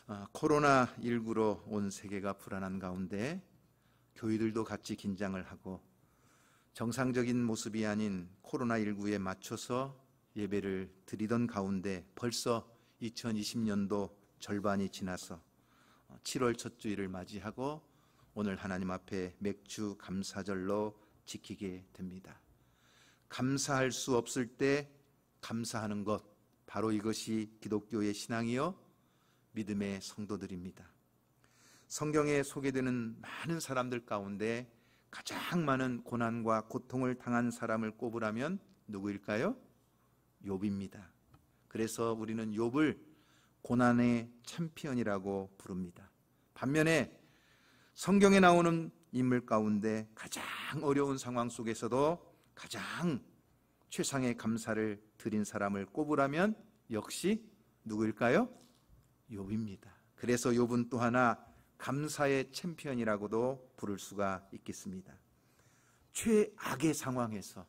코로나19로 온 세계가 불안한 가운데 교회들도 같이 긴장을 하고 정상적인 모습이 아닌 코로나19에 맞춰서 예배를 드리던 가운데 벌써 2020년도 절반이 지나서 7월 첫 주일을 맞이하고 오늘 하나님 앞에 맥주 감사절로 지키게 됩니다. 감사할 수 없을 때 감사하는 것, 바로 이것이 기독교의 신앙이요 믿음의 성도들입니다. 성경에 소개되는 많은 사람들 가운데 가장 많은 고난과 고통을 당한 사람을 꼽으라면 누구일까요? 욥입니다. 그래서 우리는 욥을 고난의 챔피언이라고 부릅니다. 반면에 성경에 나오는 인물 가운데 가장 어려운 상황 속에서도 가장 최상의 감사를 드린 사람을 꼽으라면 역시 누구일까요? 욥입니다. 그래서 욥은 또 하나 감사의 챔피언이라고도 부를 수가 있겠습니다. 최악의 상황에서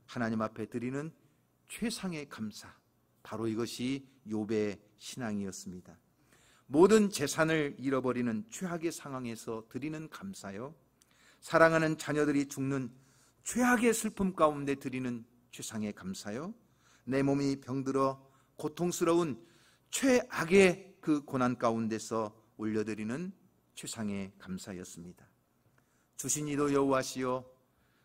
하나님 앞에 드리는 최상의 감사, 바로 이것이 욥의 신앙이었습니다. 모든 재산을 잃어버리는 최악의 상황에서 드리는 감사요, 사랑하는 자녀들이 죽는 최악의 슬픔 가운데 드리는 최상의 감사요, 내 몸이 병들어 고통스러운 최악의 그 고난 가운데서 올려드리는 최상의 감사였습니다. 주신 이도 여호와시요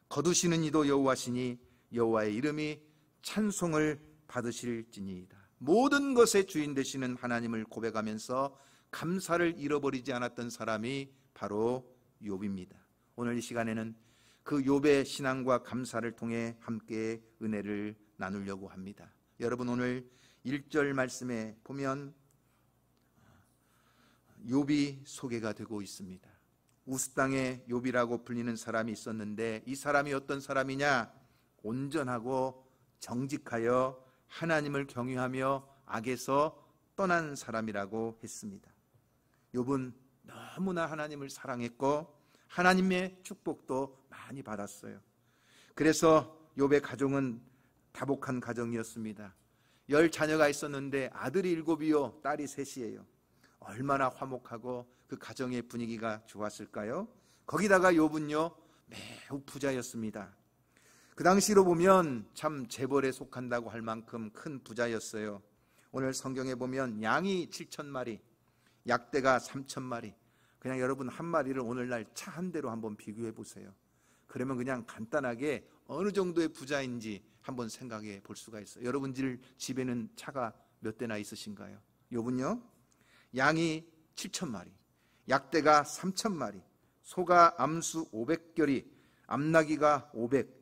거두시는 이도 여호와시니 여호와의 이름이 찬송을 받으실지니이다. 모든 것의 주인 되시는 하나님을 고백하면서 감사를 잃어버리지 않았던 사람이 바로 욥입니다. 오늘 이 시간에는 그 욥의 신앙과 감사를 통해 함께 은혜를 나누려고 합니다. 여러분, 오늘 1절 말씀에 보면 욥이 소개가 되고 있습니다. 우스 땅의 욥이라고 불리는 사람이 있었는데 이 사람이 어떤 사람이냐? 온전하고 정직하여 하나님을 경외하며 악에서 떠난 사람이라고 했습니다. 욥은 너무나 하나님을 사랑했고 하나님의 축복도 많이 받았어요. 그래서 욥의 가정은 다복한 가정이었습니다. 10자녀가 있었는데 아들이 7이요 딸이 3이에요. 얼마나 화목하고 그 가정의 분위기가 좋았을까요? 거기다가 욥은요 매우 부자였습니다. 그 당시로 보면 참 재벌에 속한다고 할 만큼 큰 부자였어요. 오늘 성경에 보면 양이 7,000마리, 약대가 3,000마리. 그냥 여러분 한 마리를 오늘날 차 한 대로 한번 비교해 보세요. 그러면 그냥 간단하게 어느 정도의 부자인지 한번 생각해 볼 수가 있어요. 여러분 집에는 차가 몇 대나 있으신가요? 욥은요 양이 7,000마리, 약대가 3,000마리, 소가 암수 500결이, 암나귀가 500,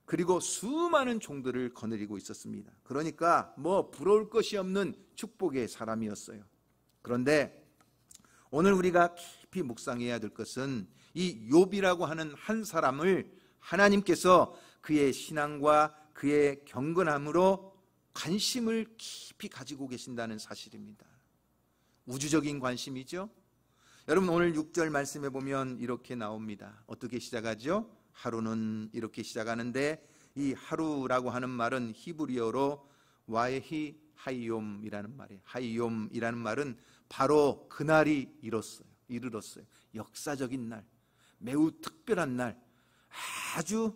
그리고 수많은 종들을 거느리고 있었습니다. 그러니까 뭐 부러울 것이 없는 축복의 사람이었어요. 그런데 오늘 우리가 깊이 묵상해야 될 것은 이 욥이라고 하는 한 사람을 하나님께서 그의 신앙과 그의 경건함으로 관심을 깊이 가지고 계신다는 사실입니다. 우주적인 관심이죠. 여러분, 오늘 6절 말씀에 보면 이렇게 나옵니다. 어떻게 시작하죠? 하루는 이렇게 시작하는데 이 하루라고 하는 말은 히브리어로 와에히 하이욤이라는 말이에요. 하이욤이라는 말은 바로 그날이 이르렀어요. 역사적인 날, 매우 특별한 날, 아주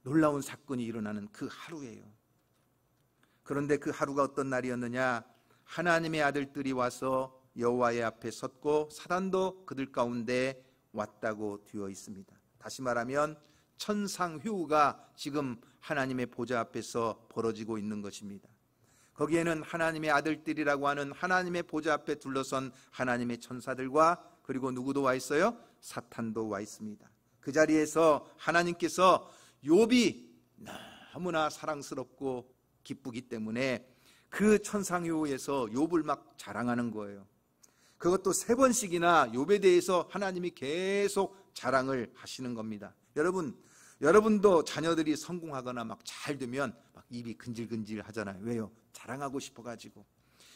놀라운 사건이 일어나는 그 하루예요. 그런데 그 하루가 어떤 날이었느냐? 하나님의 아들들이 와서 여호와의 앞에 섰고 사단도 그들 가운데 왔다고 되어 있습니다. 다시 말하면 천상휴가 지금 하나님의 보좌 앞에서 벌어지고 있는 것입니다. 거기에는 하나님의 아들들이라고 하는 하나님의 보좌 앞에 둘러선 하나님의 천사들과 그리고 누구도 와 있어요? 사탄도 와 있습니다. 그 자리에서 하나님께서 욥이 너무나 사랑스럽고 기쁘기 때문에 그 천상휴에서 욥을 막 자랑하는 거예요. 그것도 3번씩이나 욥에 대해서 하나님이 계속 자랑을 하시는 겁니다. 여러분도 자녀들이 성공하거나 막 잘 되면 막 입이 근질근질 하잖아요. 왜요? 자랑하고 싶어가지고.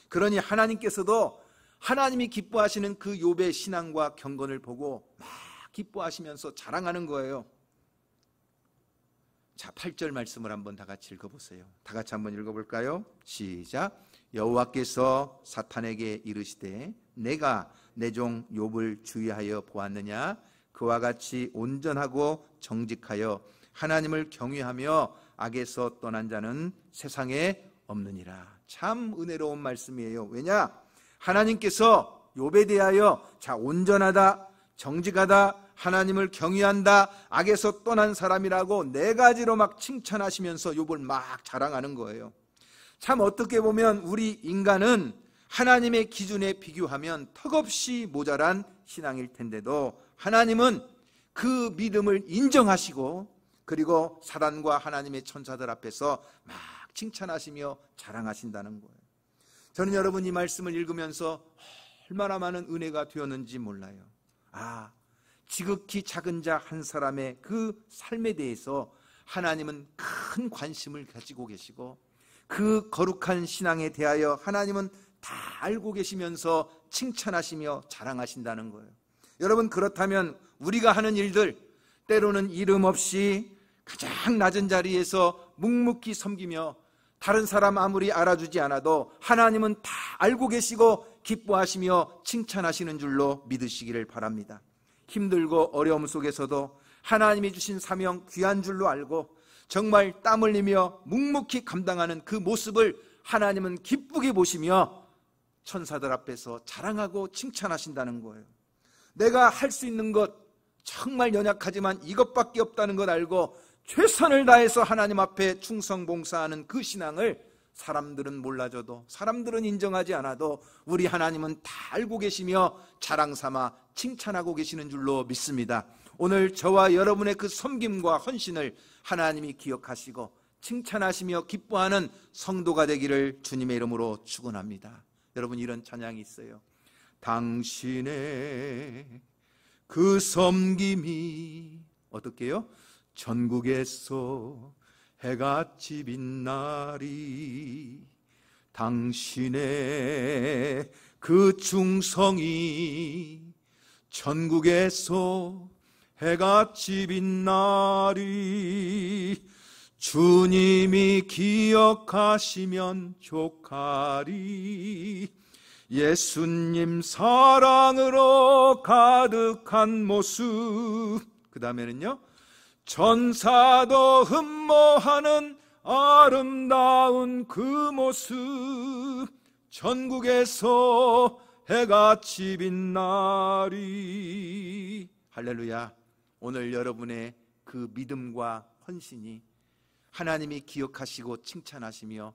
그러니 하나님께서도 하나님이 기뻐하시는 그 욥의 신앙과 경건을 보고 막 기뻐하시면서 자랑하는 거예요. 자, 8절 말씀을 한번 다 같이 읽어보세요. 다 같이 한번 읽어볼까요? 시작. 여호와께서 사탄에게 이르시되 내가 내 종 욥을 주의하여 보았느냐? 그와 같이 온전하고 정직하여 하나님을 경외하며 악에서 떠난 자는 세상에 없느니라. 참 은혜로운 말씀이에요. 왜냐? 하나님께서 욥에 대하여 온전하다, 정직하다, 하나님을 경외한다, 악에서 떠난 사람이라고 네 가지로 막 칭찬하시면서 욥을 막 자랑하는 거예요. 참 어떻게 보면 우리 인간은 하나님의 기준에 비교하면 턱없이 모자란 신앙일 텐데도 하나님은 그 믿음을 인정하시고 그리고 사단과 하나님의 천사들 앞에서 막 칭찬하시며 자랑하신다는 거예요. 저는 여러분 이 말씀을 읽으면서 얼마나 많은 은혜가 되었는지 몰라요. 지극히 작은 자 한 사람의 그 삶에 대해서 하나님은 큰 관심을 가지고 계시고 그 거룩한 신앙에 대하여 하나님은 다 알고 계시면서 칭찬하시며 자랑하신다는 거예요. 여러분, 그렇다면 우리가 하는 일들, 때로는 이름 없이 가장 낮은 자리에서 묵묵히 섬기며 다른 사람 아무리 알아주지 않아도 하나님은 다 알고 계시고 기뻐하시며 칭찬하시는 줄로 믿으시기를 바랍니다. 힘들고 어려움 속에서도 하나님이 주신 사명 귀한 줄로 알고 정말 땀 흘리며 묵묵히 감당하는 그 모습을 하나님은 기쁘게 보시며 천사들 앞에서 자랑하고 칭찬하신다는 거예요. 내가 할 수 있는 것 정말 연약하지만 이것밖에 없다는 걸 알고 최선을 다해서 하나님 앞에 충성 봉사하는 그 신앙을 사람들은 몰라줘도, 사람들은 인정하지 않아도 우리 하나님은 다 알고 계시며 자랑 삼아 칭찬하고 계시는 줄로 믿습니다. 오늘 저와 여러분의 그 섬김과 헌신을 하나님이 기억하시고 칭찬하시며 기뻐하는 성도가 되기를 주님의 이름으로 축원합니다. 여러분, 이런 찬양이 있어요. 당신의 그 섬김이 어떻게요? 전국에서 해같이 빛나리. 당신의 그 충성이 전국에서 해같이 빛나리. 주님이 기억하시면 족하리. 예수님 사랑으로 가득한 모습. 그 다음에는요, 전사도 흠모하는 아름다운 그 모습. 전국에서 해같이 빛나리. 할렐루야. 오늘 여러분의 그 믿음과 헌신이 하나님이 기억하시고 칭찬하시며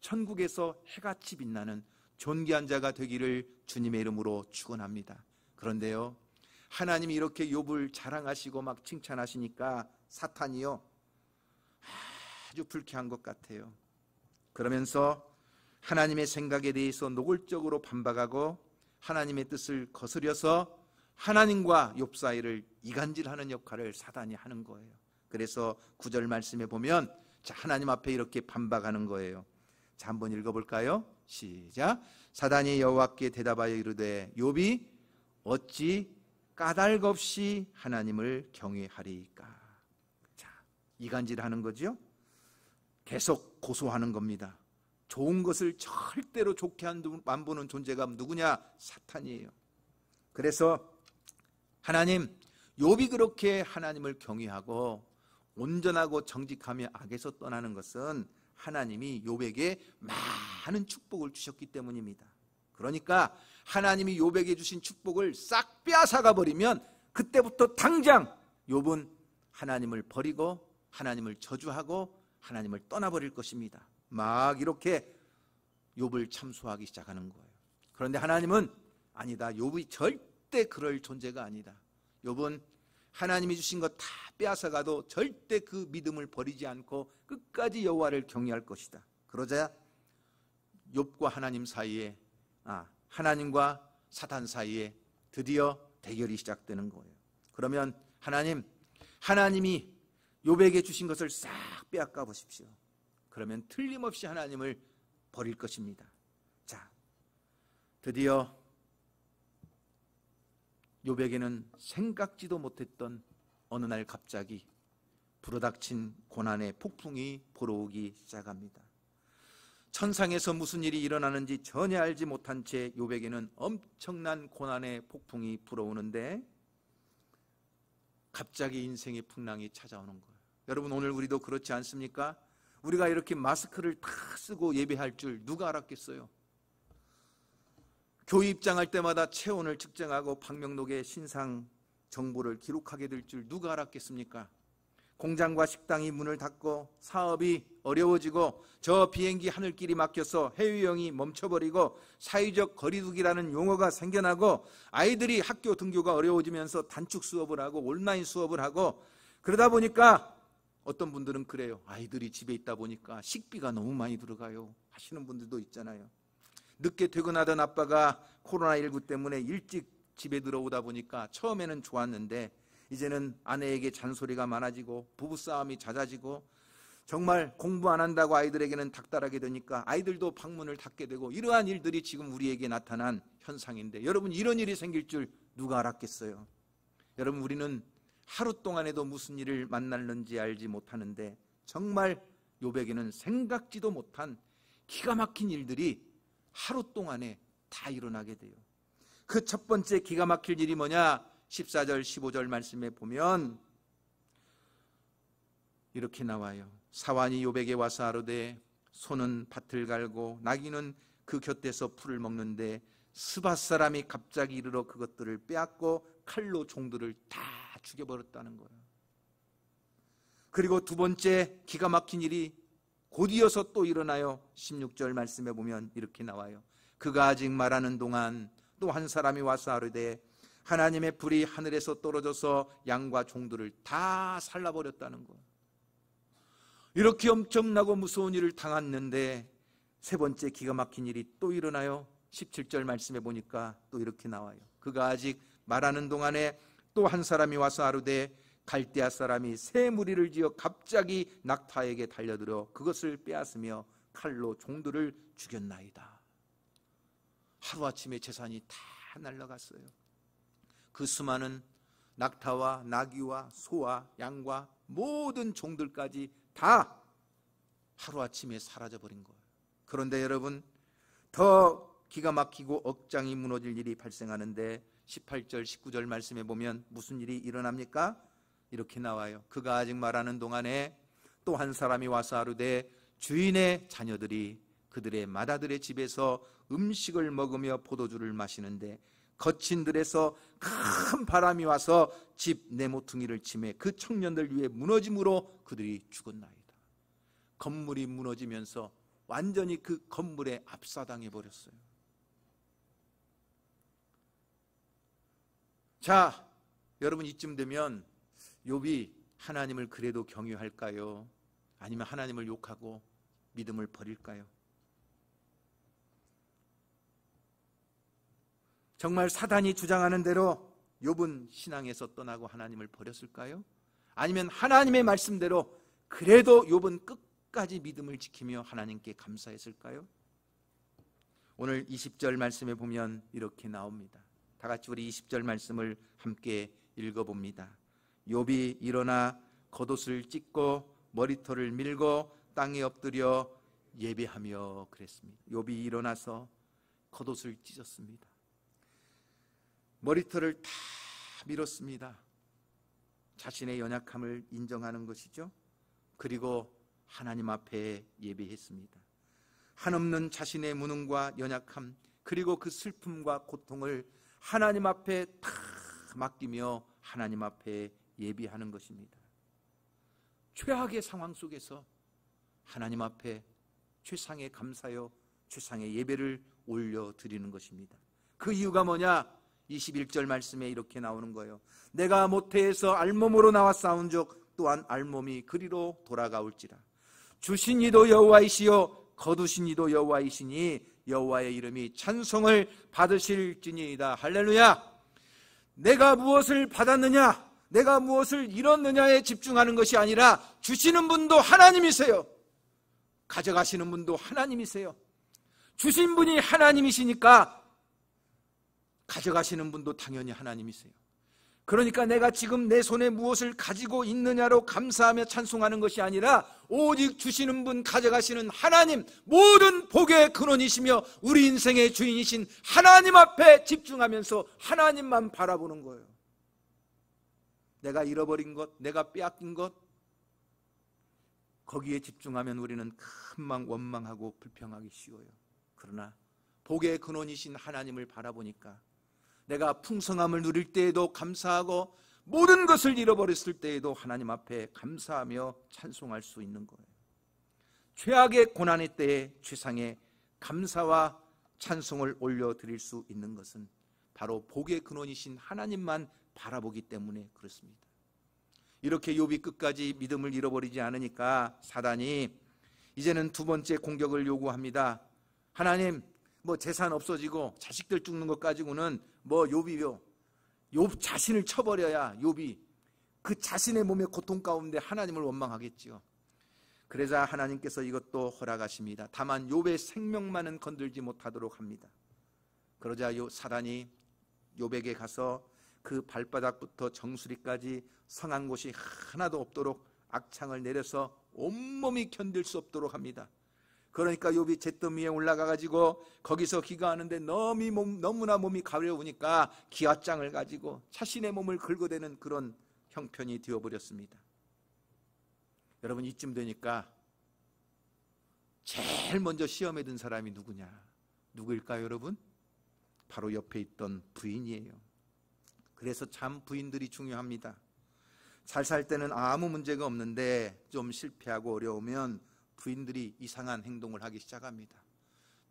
천국에서 해같이 빛나는 존귀한 자가 되기를 주님의 이름으로 축원합니다. 그런데요, 하나님이 이렇게 욥을 자랑하시고 막 칭찬하시니까 사탄이요, 아주 불쾌한 것 같아요. 그러면서 하나님의 생각에 대해서 노골적으로 반박하고 하나님의 뜻을 거스려서 하나님과 욥 사이를 이간질하는 역할을 사단이 하는 거예요. 그래서 9절 말씀에 보면 하나님 앞에 이렇게 반박하는 거예요. 자, 한번 읽어볼까요? 시작. 사단이 여호와께 대답하여 이르되 욥이 어찌 까닭 없이 하나님을 경외하리까. 자, 이간질하는 거죠. 계속 고소하는 겁니다. 좋은 것을 절대로 좋게 안 보는 존재가 누구냐? 사탄이에요. 그래서 하나님, 욥이 그렇게 하나님을 경외하고 온전하고 정직하며 악에서 떠나는 것은 하나님이 욥에게 많은 축복을 주셨기 때문입니다. 그러니까 하나님이 욥에게 주신 축복을 싹 빼앗아가 버리면 그때부터 당장 욥은 하나님을 버리고 하나님을 저주하고 하나님을 떠나버릴 것입니다. 막 이렇게 욥을 참소하기 시작하는 거예요. 그런데 하나님은 아니다. 욥이 절대 그럴 존재가 아니다. 욥은 하나님이 주신 것 다 빼앗아가도 절대 그 믿음을 버리지 않고 끝까지 여호와를 경외할 것이다. 그러자 욥과 하나님 사이에, 하나님과 사탄 사이에 드디어 대결이 시작되는 거예요. 그러면 하나님이 욥에게 주신 것을 싹 빼앗가 보십시오. 그러면 틀림없이 하나님을 버릴 것입니다. 자, 드디어 욥에게는 생각지도 못했던 어느 날 갑자기 불어닥친 고난의 폭풍이 불어오기 시작합니다. 천상에서 무슨 일이 일어나는지 전혀 알지 못한 채 욥에게는 엄청난 고난의 폭풍이 불어오는데 갑자기 인생의 풍랑이 찾아오는 거예요. 여러분, 오늘 우리도 그렇지 않습니까? 우리가 이렇게 마스크를 다 쓰고 예배할 줄 누가 알았겠어요? 교회 입장할 때마다 체온을 측정하고 방명록에 신상 정보를 기록하게 될 줄 누가 알았겠습니까? 공장과 식당이 문을 닫고 사업이 어려워지고 저 비행기 하늘길이 막혀서 해외여행이 멈춰버리고 사회적 거리두기라는 용어가 생겨나고 아이들이 학교 등교가 어려워지면서 단축 수업을 하고 온라인 수업을 하고 그러다 보니까 어떤 분들은 그래요. 아이들이 집에 있다 보니까 식비가 너무 많이 들어가요 하시는 분들도 있잖아요. 늦게 퇴근하던 아빠가 코로나19 때문에 일찍 집에 들어오다 보니까 처음에는 좋았는데 이제는 아내에게 잔소리가 많아지고 부부싸움이 잦아지고 정말 공부 안 한다고 아이들에게는 닥달하게 되니까 아이들도 방문을 닫게 되고 이러한 일들이 지금 우리에게 나타난 현상인데 여러분, 이런 일이 생길 줄 누가 알았겠어요? 여러분, 우리는 하루 동안에도 무슨 일을 만날는지 알지 못하는데 정말 욥에게는 생각지도 못한 기가 막힌 일들이 하루 동안에 다 일어나게 돼요. 그 첫 번째 기가 막힐 일이 뭐냐? 14절 15절 말씀에 보면 이렇게 나와요. 사환이 욥에게 와서 아뢰되 소는 밭을 갈고 나귀는 그 곁에서 풀을 먹는데 스밧 사람이 갑자기 이르러 그것들을 빼앗고 칼로 종들을 다 죽여버렸다는 거예요. 그리고 두 번째 기가 막힌 일이 곧이어서 또 일어나요. 16절 말씀에 보면 이렇게 나와요. 그가 아직 말하는 동안 또 한 사람이 와서 아뢰되 하나님의 불이 하늘에서 떨어져서 양과 종들을 다 살라버렸다는 거예요. 이렇게 엄청나고 무서운 일을 당했는데 세 번째 기가 막힌 일이 또 일어나요. 17절 말씀에 보니까 또 이렇게 나와요. 그가 아직 말하는 동안에 또 한 사람이 와서 아뢰되 갈대아 사람이 새 무리를 지어 갑자기 낙타에게 달려들어 그것을 빼앗으며 칼로 종들을 죽였나이다. 하루아침에 재산이 다 날아갔어요. 그 수많은 낙타와 나귀와 소와 양과 모든 종들까지 다 하루아침에 사라져버린 거예요. 그런데 여러분, 더 기가 막히고 억장이 무너질 일이 발생하는데 18절 19절 말씀에 보면 무슨 일이 일어납니까? 이렇게 나와요. 그가 아직 말하는 동안에 또 한 사람이 와서 아뢰되 주인의 자녀들이 그들의 맏아들의 집에서 음식을 먹으며 포도주를 마시는데 거친 들에서 큰 바람이 와서 집 네모퉁이를 치매 그 청년들 위에 무너짐으로 그들이 죽었나이다. 건물이 무너지면서 완전히 그 건물에 압사당해 버렸어요. 자, 여러분, 이쯤 되면 욥이 하나님을 그래도 경유할까요? 아니면 하나님을 욕하고 믿음을 버릴까요? 정말 사단이 주장하는 대로 욥은 신앙에서 떠나고 하나님을 버렸을까요? 아니면 하나님의 말씀대로 그래도 욥은 끝까지 믿음을 지키며 하나님께 감사했을까요? 오늘 20절 말씀에 보면 이렇게 나옵니다. 다 같이 우리 20절 말씀을 함께 읽어봅니다. 욥이 일어나 겉옷을 찢고 머리털을 밀고 땅에 엎드려 예배하며 그랬습니다. 욥이 일어나서 겉옷을 찢었습니다. 머리털을 다 밀었습니다. 자신의 연약함을 인정하는 것이죠. 그리고 하나님 앞에 예배했습니다. 한없는 자신의 무능과 연약함, 그리고 그 슬픔과 고통을 하나님 앞에 다 맡기며 하나님 앞에 예배하는 것입니다. 최악의 상황 속에서 하나님 앞에 최상의 감사요, 최상의 예배를 올려드리는 것입니다. 그 이유가 뭐냐? 21절 말씀에 이렇게 나오는 거예요. 내가 모태에서 알몸으로 나와 싸운즉 또한 알몸이 그리로 돌아가올지라. 주신 이도 여호와이시요 거두신 이도 여호와이시니 여호와의 이름이 찬송을 받으실지니이다. 할렐루야. 내가 무엇을 받았느냐, 내가 무엇을 잃었느냐에 집중하는 것이 아니라 주시는 분도 하나님이세요. 가져가시는 분도 하나님이세요. 주신 분이 하나님이시니까 가져가시는 분도 당연히 하나님이세요. 그러니까 내가 지금 내 손에 무엇을 가지고 있느냐로 감사하며 찬송하는 것이 아니라 오직 주시는 분, 가져가시는 하나님, 모든 복의 근원이시며 우리 인생의 주인이신 하나님 앞에 집중하면서 하나님만 바라보는 거예요. 내가 잃어버린 것, 내가 빼앗긴 것, 거기에 집중하면 우리는 금방 원망하고 불평하기 쉬워요. 그러나 복의 근원이신 하나님을 바라보니까 내가 풍성함을 누릴 때에도 감사하고 모든 것을 잃어버렸을 때에도 하나님 앞에 감사하며 찬송할 수 있는 거예요. 최악의 고난의 때에 최상의 감사와 찬송을 올려드릴 수 있는 것은 바로 복의 근원이신 하나님만 바라보기 때문에 그렇습니다. 이렇게 욥이 끝까지 믿음을 잃어버리지 않으니까 사단이 이제는 두 번째 공격을 요구합니다. 하나님, 뭐 재산 없어지고 자식들 죽는 것 가지고는 뭐 욥이요, 욥 자신을 쳐버려야 욥이 그 자신의 몸의 고통 가운데 하나님을 원망하겠지요. 그러자 하나님께서 이것도 허락하십니다. 다만 욥의 생명만은 건들지 못하도록 합니다. 그러자 사단이 욥에게 가서 그 발바닥부터 정수리까지 성한 곳이 하나도 없도록 악창을 내려서 온몸이 견딜 수 없도록 합니다. 그러니까 욥이 잿더미 위에 올라가가지고 거기서 기거하는데 너무나 몸이 가려우니까 기와장을 가지고 자신의 몸을 긁어대는 그런 형편이 되어버렸습니다. 여러분, 이쯤 되니까 제일 먼저 시험에 든 사람이 누구일까요 여러분? 바로 옆에 있던 부인이에요. 그래서 참 부인들이 중요합니다. 잘 살 때는 아무 문제가 없는데 좀 실패하고 어려우면 부인들이 이상한 행동을 하기 시작합니다.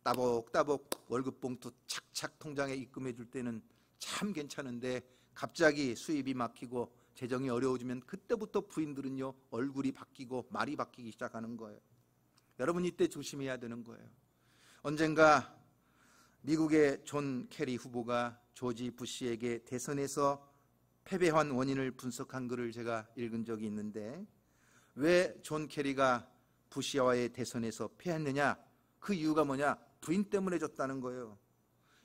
따복따복 월급 봉투 착착 통장에 입금해 줄 때는 참 괜찮은데 갑자기 수입이 막히고 재정이 어려워지면 그때부터 부인들은요, 얼굴이 바뀌고 말이 바뀌기 시작하는 거예요. 여러분, 이때 조심해야 되는 거예요. 언젠가 미국의 존 케리 후보가 조지 부시에게 대선에서 패배한 원인을 분석한 글을 제가 읽은 적이 있는데, 왜 존 케리가 부시와의 대선에서 패했느냐? 그 이유가 뭐냐? 부인 때문에 졌다는 거예요.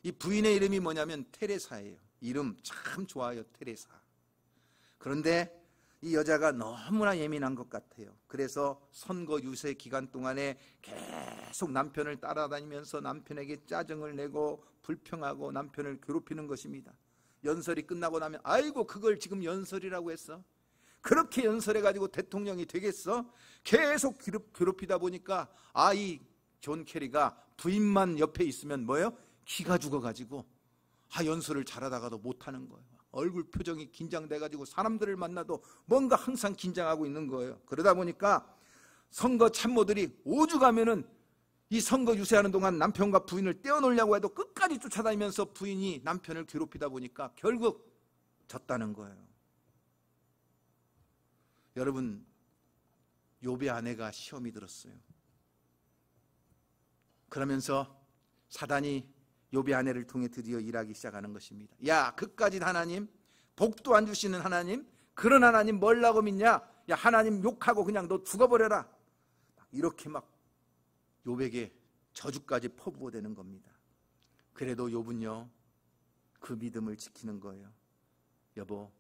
이 부인의 이름이 뭐냐면 테레사예요. 이름 참 좋아요, 테레사. 그런데 이 여자가 너무나 예민한 것 같아요. 그래서 선거 유세 기간 동안에 계속 남편을 따라다니면서 남편에게 짜증을 내고 불평하고 남편을 괴롭히는 것입니다. 연설이 끝나고 나면 아이고, 그걸 지금 연설이라고 했어? 그렇게 연설해가지고 대통령이 되겠어? 계속 괴롭히다 보니까 이 존 케리가 부인만 옆에 있으면 뭐예요? 기가 죽어가지고 연설을 잘하다가도 못하는 거예요. 얼굴 표정이 긴장돼가지고 사람들을 만나도 뭔가 항상 긴장하고 있는 거예요. 그러다 보니까 선거 참모들이 오죽하면은 이 선거 유세하는 동안 남편과 부인을 떼어놓으려고 해도 끝까지 쫓아다니면서 부인이 남편을 괴롭히다 보니까 결국 졌다는 거예요. 여러분, 욥의 아내가 시험이 들었어요. 그러면서 사단이 욥의 아내를 통해 드디어 일하기 시작하는 것입니다. 야, 그까짓 하나님, 복도 안 주시는 하나님, 그런 하나님 뭘라고 믿냐? 야, 하나님 욕하고 그냥 너 죽어버려라. 이렇게 막 욥에게 저주까지 퍼부어대는 겁니다. 그래도 욥은요, 그 믿음을 지키는 거예요. 여보,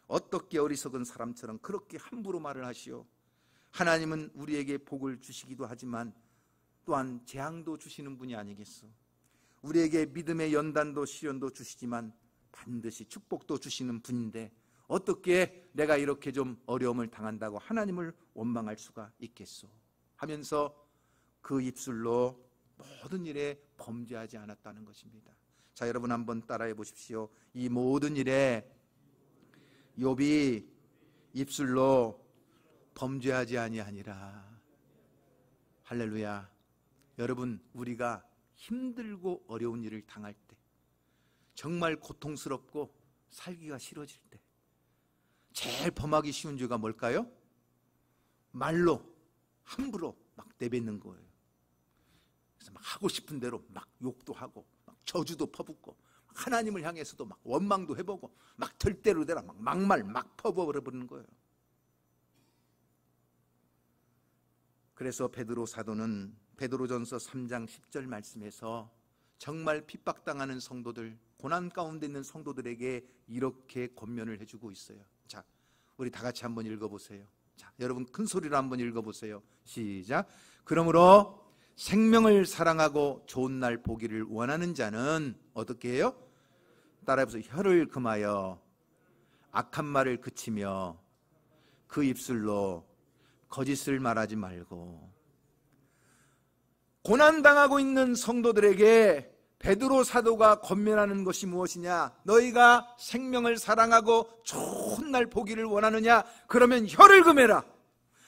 어떻게 어리석은 사람처럼 그렇게 함부로 말을 하시오? 하나님은 우리에게 복을 주시기도 하지만 또한 재앙도 주시는 분이 아니겠소? 우리에게 믿음의 연단도 시련도 주시지만 반드시 축복도 주시는 분인데 어떻게 내가 이렇게 좀 어려움을 당한다고 하나님을 원망할 수가 있겠소? 하면서 그 입술로 모든 일에 범죄하지 않았다는 것입니다. 자, 여러분 한번 따라해 보십시오. 이 모든 일에 욥이 입술로 범죄하지 아니하니라. 할렐루야. 여러분, 우리가 힘들고 어려운 일을 당할 때, 정말 고통스럽고 살기가 싫어질 때 제일 범하기 쉬운 죄가 뭘까요? 말로 함부로 막 내뱉는 거예요. 그래서 막 하고 싶은 대로 막 욕도 하고 막 저주도 퍼붓고 하나님을 향해서도 막 원망도 해보고 막 될 대로 되라 막 막말 막 퍼부어버리는 거예요. 그래서 베드로 사도는 베드로전서 3장 10절 말씀에서 정말 핍박당하는 성도들, 고난 가운데 있는 성도들에게 이렇게 권면을 해주고 있어요. 자, 우리 다 같이 한번 읽어보세요. 자, 여러분 큰 소리로 한번 읽어보세요. 시작. 그러므로 생명을 사랑하고 좋은 날 보기를 원하는 자는 어떻게 해요? 따라해보세요. 혀를 금하여 악한 말을 그치며 그 입술로 거짓을 말하지 말고. 고난당하고 있는 성도들에게 베드로 사도가 권면하는 것이 무엇이냐? 너희가 생명을 사랑하고 좋은 날 보기를 원하느냐? 그러면 혀를 금해라.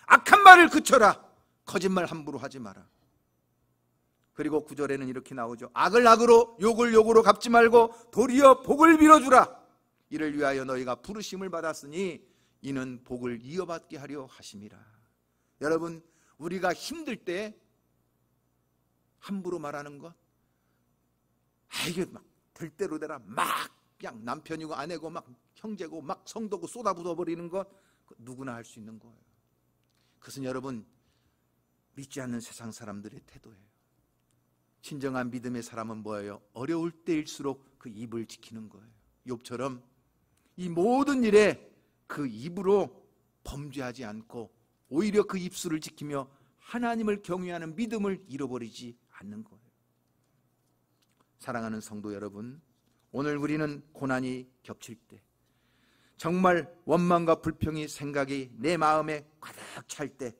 악한 말을 그쳐라. 거짓말 함부로 하지 마라. 그리고 9절에는 이렇게 나오죠. 악을 악으로 욕을 욕으로 갚지 말고 도리어 복을 빌어주라. 이를 위하여 너희가 부르심을 받았으니 이는 복을 이어받게 하려 하심이라. 여러분, 우리가 힘들 때 함부로 말하는 것, 이게 막 될 대로 되라, 막 그냥 남편이고 아내고 막 형제고 막 성도고 쏟아부어 버리는 것, 누구나 할 수 있는 거예요. 그것은 여러분 믿지 않는 세상 사람들의 태도예요. 진정한 믿음의 사람은 뭐예요? 어려울 때일수록 그 입을 지키는 거예요. 욥처럼 이 모든 일에 그 입으로 범죄하지 않고 오히려 그 입술을 지키며 하나님을 경외하는 믿음을 잃어버리지 않는 거예요. 사랑하는 성도 여러분, 오늘 우리는 고난이 겹칠 때, 정말 원망과 불평이 생각이 내 마음에 가득 찰 때,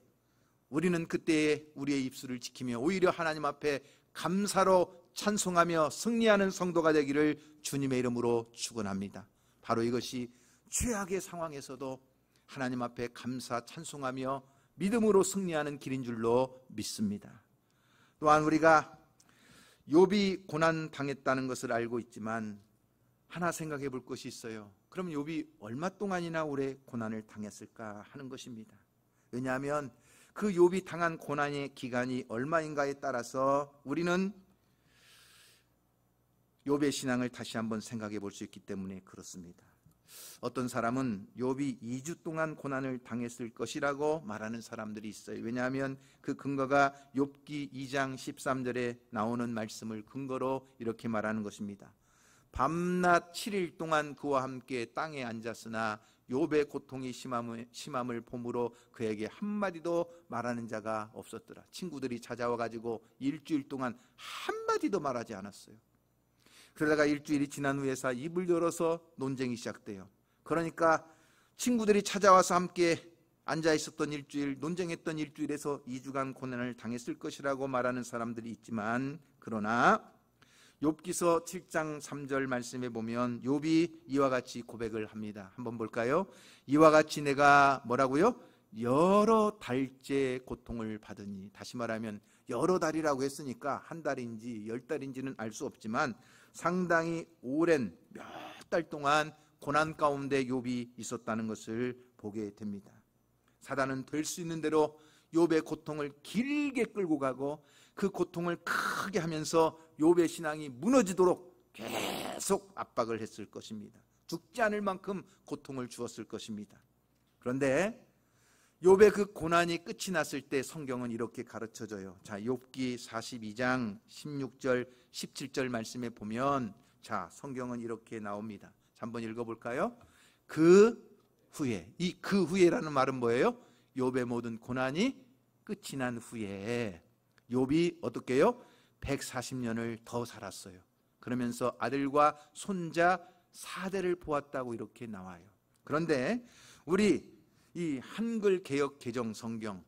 우리는 그때에 우리의 입술을 지키며 오히려 하나님 앞에 감사로 찬송하며 승리하는 성도가 되기를 주님의 이름으로 축원합니다. 바로 이것이 최악의 상황에서도 하나님 앞에 감사 찬송하며 믿음으로 승리하는 길인 줄로 믿습니다. 또한 우리가 욥이 고난 당했다는 것을 알고 있지만 하나 생각해 볼 것이 있어요. 그럼 욥이 얼마 동안이나 오래 고난을 당했을까 하는 것입니다. 왜냐하면 그 욥이 당한 고난의 기간이 얼마인가에 따라서 우리는 욥의 신앙을 다시 한번 생각해 볼 수 있기 때문에 그렇습니다. 어떤 사람은 욥이 2주 동안 고난을 당했을 것이라고 말하는 사람들이 있어요. 왜냐하면 그 근거가 욥기 2장 13절에 나오는 말씀을 근거로 이렇게 말하는 것입니다. 밤낮 7일 동안 그와 함께 땅에 앉았으나 욥의 고통이 심함을 보므로 그에게 한마디도 말하는 자가 없었더라. 친구들이 찾아와 가지고 일주일 동안 한마디도 말하지 않았어요. 그러다가 일주일이 지난 후에서 입을 열어서 논쟁이 시작돼요. 그러니까 친구들이 찾아와서 함께 앉아 있었던 일주일, 논쟁했던 일주일에서 2주간 고난을 당했을 것이라고 말하는 사람들이 있지만, 그러나 욥기서 7장 3절 말씀에 보면 욥이 이와 같이 고백을 합니다. 한번 볼까요? 이와 같이 내가 뭐라고요? 여러 달째 고통을 받으니. 다시 말하면 여러 달이라고 했으니까 한 달인지 10달인지는 알 수 없지만 상당히 오랜 몇 달 동안 고난 가운데 욥이 있었다는 것을 보게 됩니다. 사단은 될 수 있는 대로 욥의 고통을 길게 끌고 가고 그 고통을 크게 하면서 욥의 신앙이 무너지도록 계속 압박을 했을 것입니다. 죽지 않을 만큼 고통을 주었을 것입니다. 그런데 욥의 그 고난이 끝이 났을 때 성경은 이렇게 가르쳐줘요. 자, 욥기 42장 16절 17절 말씀에 보면, 자, 성경은 이렇게 나옵니다. 자, 한번 읽어볼까요? 그 후에, 이 그 후에라는 말은 뭐예요? 욥의 모든 고난이 끝이 난 후에 욥이 어떻게 해요? 140년을 더 살았어요. 그러면서 아들과 손자 4대를 보았다고 이렇게 나와요. 그런데 우리 이 한글 개역 개정 성경,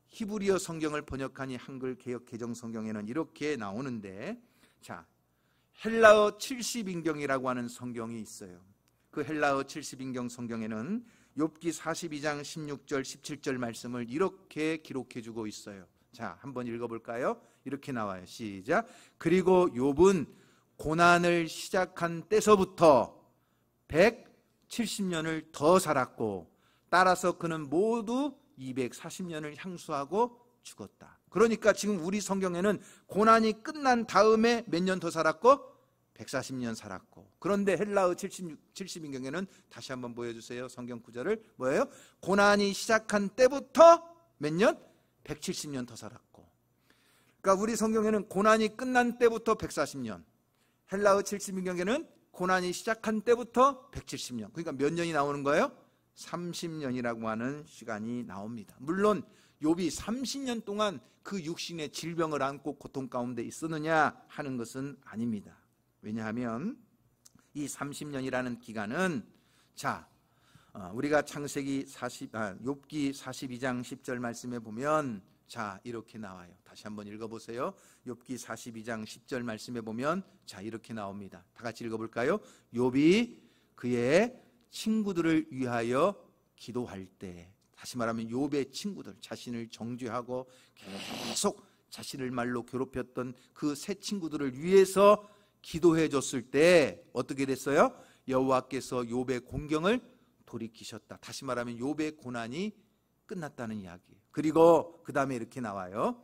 히브리어 성경을 번역한 이 한글 개역 개정 성경에는 이렇게 나오는데, 자, 헬라어 70인경이라고 하는 성경이 있어요. 그 헬라어 70인경 성경에는 욥기 42장 16절 17절 말씀을 이렇게 기록해 주고 있어요. 자, 한번 읽어볼까요? 이렇게 나와요. 시작. 그리고 욥은 고난을 시작한 때서부터 170년을 더 살았고 따라서 그는 모두 240년을 향수하고 죽었다. 그러니까 지금 우리 성경에는 고난이 끝난 다음에 몇 년 더 살았고 140년 살았고, 그런데 헬라어 70인경에는 다시 한번 보여주세요. 성경 구절을. 뭐예요? 고난이 시작한 때부터 몇 년? 170년 더 살았고. 그러니까 우리 성경에는 고난이 끝난 때부터 140년, 헬라어 70인경에는 고난이 시작한 때부터 170년, 그러니까 몇 년이 나오는 거예요? 30년이라고 하는 시간이 나옵니다. 물론 욥이 30년 동안 그 육신의 질병을 안고 고통 가운데 있었느냐 하는 것은 아닙니다. 왜냐하면 이 30년이라는 기간은, 자, 우리가 욥기 42장 10절 말씀에 보면, 자, 이렇게 나와요. 다시 한번 읽어보세요. 욥기 42장 10절 말씀에 보면, 자, 이렇게 나옵니다. 다 같이 읽어볼까요? 욥이 그의 친구들을 위하여 기도할 때, 다시 말하면 욥의 친구들, 자신을 정죄하고 계속 자신을 말로 괴롭혔던 그 세 친구들을 위해서 기도해 줬을 때 어떻게 됐어요? 여호와께서 욥의 공경을 돌이키셨다. 다시 말하면 욥의 고난이 끝났다는 이야기예요. 그리고 그 다음에 이렇게 나와요.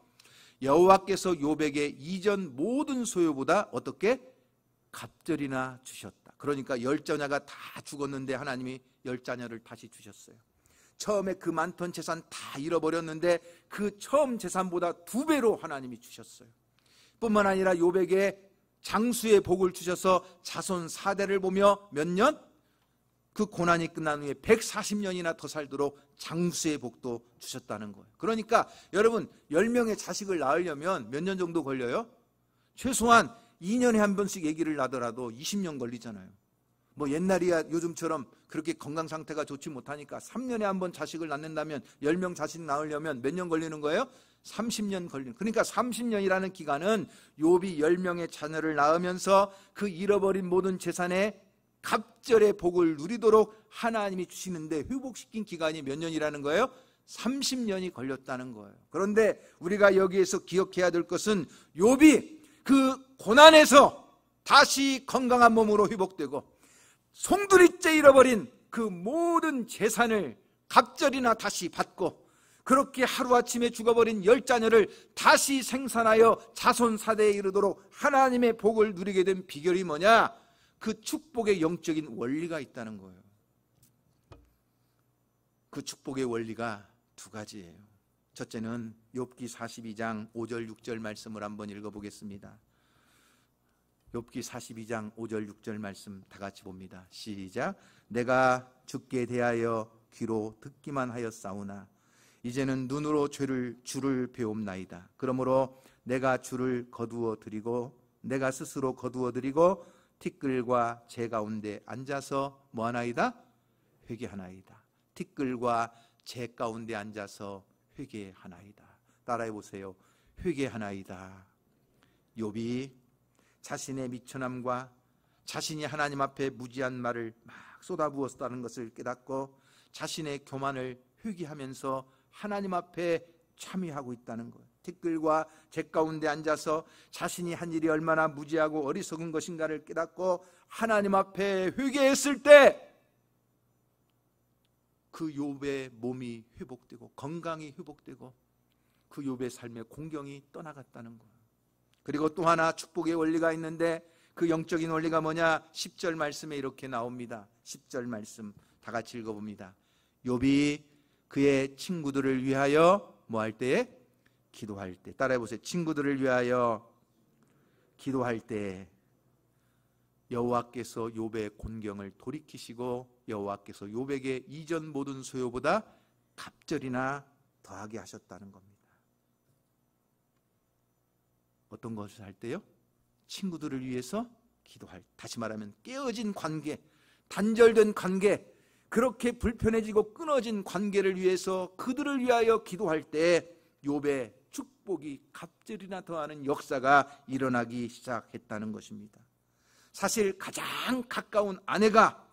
여호와께서 욥에게 이전 모든 소유보다 어떻게? 갑절이나 주셨다. 그러니까 10자녀가 다 죽었는데 하나님이 10자녀를 다시 주셨어요. 처음에 그 많던 재산 다 잃어버렸는데 그 처음 재산보다 2배로 하나님이 주셨어요. 뿐만 아니라 욥에게 장수의 복을 주셔서 자손 4대를 보며 몇 년? 그 고난이 끝난 후에 140년이나 더 살도록 장수의 복도 주셨다는 거예요. 그러니까 여러분 10명의 자식을 낳으려면 몇 년 정도 걸려요? 최소한 2년에 한 번씩 아기를 낳더라도 20년 걸리잖아요. 뭐 옛날이야 요즘처럼 그렇게 건강 상태가 좋지 못하니까 3년에 한 번 자식을 낳는다면 10명 자식 낳으려면 몇 년 걸리는 거예요? 30년 걸리는. 그러니까 30년이라는 기간은 욥이 10명의 자녀를 낳으면서 그 잃어버린 모든 재산에 갑절의 복을 누리도록 하나님이 주시는데 회복시킨 기간이 몇 년이라는 거예요? 30년이 걸렸다는 거예요. 그런데 우리가 여기에서 기억해야 될 것은 욥이 그 고난에서 다시 건강한 몸으로 회복되고 송두리째 잃어버린 그 모든 재산을 갑절이나 다시 받고 그렇게 하루아침에 죽어버린 10자녀를 다시 생산하여 자손 4대에 이르도록 하나님의 복을 누리게 된 비결이 뭐냐? 그 축복의 영적인 원리가 있다는 거예요. 그 축복의 원리가 두 가지예요. 첫째는 욥기 42장 5절 6절 말씀을 한번 읽어보겠습니다. 욥기 42장 5절 6절 말씀 다 같이 봅니다. 시작. 내가 주께 대하여 귀로 듣기만 하였사오나 이제는 눈으로 주를 배움나이다. 그러므로 내가 주를 거두어 드리고 내가 스스로 거두어 드리고 티끌과 재 가운데 앉아서 뭐하나이다? 회개하나이다. 티끌과 재 가운데 앉아서 회개하나이다. 따라해 보세요. 회개하나이다. 욥이 자신의 미천함과 자신이 하나님 앞에 무지한 말을 막 쏟아부었다는 것을 깨닫고 자신의 교만을 회개하면서 하나님 앞에 참여하고 있다는 거예요. 티끌과 재 가운데 앉아서 자신이 한 일이 얼마나 무지하고 어리석은 것인가를 깨닫고 하나님 앞에 회개했을 때 그 욥의 몸이 회복되고 건강이 회복되고 그 욥의 삶의 공경이 떠나갔다는 거예요. 그리고 또 하나 축복의 원리가 있는데 그 영적인 원리가 뭐냐? 10절 말씀에 이렇게 나옵니다. 10절 말씀 다 같이 읽어봅니다. 욥이 그의 친구들을 위하여 뭐 할 때에? 기도할 때. 따라해보세요. 친구들을 위하여 기도할 때 여호와께서 욥의 곤경을 돌이키시고 여호와께서 욥에게 이전 모든 소유보다 갑절이나 더하게 하셨다는 겁니다. 어떤 것을 할 때요? 친구들을 위해서 기도할 때. 다시 말하면 깨어진 관계, 단절된 관계, 그렇게 불편해지고 끊어진 관계를 위해서 그들을 위하여 기도할 때 욥의 축복이 갑절이나 더하는 역사가 일어나기 시작했다는 것입니다. 사실 가장 가까운 아내가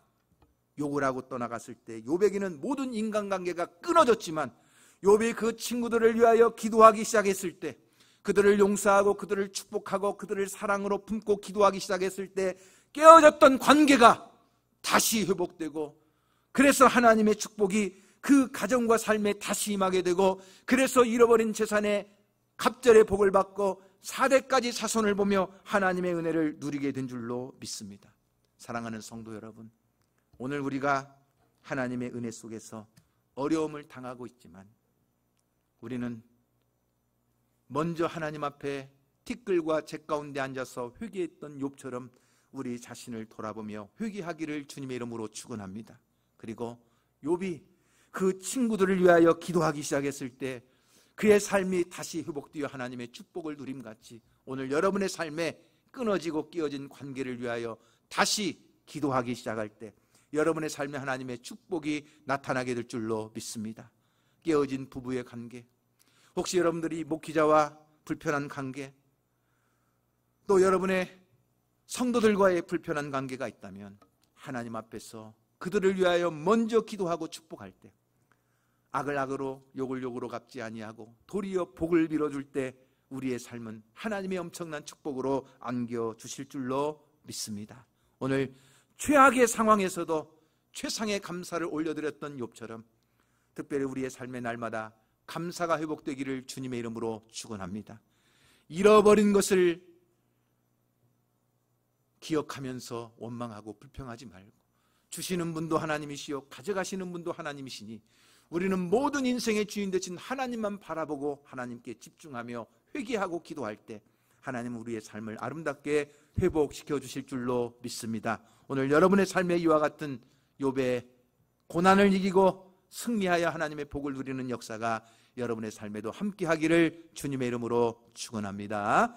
욥을 하고 떠나갔을 때 욥에게는 모든 인간관계가 끊어졌지만 욥이 그 친구들을 위하여 기도하기 시작했을 때 그들을 용서하고 그들을 축복하고 그들을 사랑으로 품고 기도하기 시작했을 때 깨어졌던 관계가 다시 회복되고 그래서 하나님의 축복이 그 가정과 삶에 다시 임하게 되고 그래서 잃어버린 재산에 갑절의 복을 받고 4대까지 자손을 보며 하나님의 은혜를 누리게 된 줄로 믿습니다. 사랑하는 성도 여러분, 오늘 우리가 하나님의 은혜 속에서 어려움을 당하고 있지만 우리는 먼저 하나님 앞에 티끌과 재 가운데 앉아서 회개했던 욥처럼 우리 자신을 돌아보며 회개하기를 주님의 이름으로 축원합니다. 그리고 욥이 그 친구들을 위하여 기도하기 시작했을 때 그의 삶이 다시 회복되어 하나님의 축복을 누림같이 오늘 여러분의 삶에 끊어지고 끼어진 관계를 위하여 다시 기도하기 시작할 때 여러분의 삶에 하나님의 축복이 나타나게 될 줄로 믿습니다. 깨어진 부부의 관계, 혹시 여러분들이 목회자와 불편한 관계, 또 여러분의 성도들과의 불편한 관계가 있다면 하나님 앞에서 그들을 위하여 먼저 기도하고 축복할 때 악을 악으로 욕을 욕으로 갚지 아니하고 도리어 복을 빌어줄 때 우리의 삶은 하나님의 엄청난 축복으로 안겨주실 줄로 믿습니다. 오늘 최악의 상황에서도 최상의 감사를 올려드렸던 욥처럼 특별히 우리의 삶의 날마다 감사가 회복되기를 주님의 이름으로 축원합니다. 잃어버린 것을 기억하면서 원망하고 불평하지 말고 주시는 분도 하나님이시요 가져가시는 분도 하나님이시니 우리는 모든 인생의 주인 되신 하나님만 바라보고 하나님께 집중하며 회개하고 기도할 때 하나님은 우리의 삶을 아름답게 회복시켜 주실 줄로 믿습니다. 오늘 여러분의 삶에 이와 같은 욥의 고난을 이기고 승리하여 하나님의 복을 누리는 역사가 여러분의 삶에도 함께하기를 주님의 이름으로 축원합니다.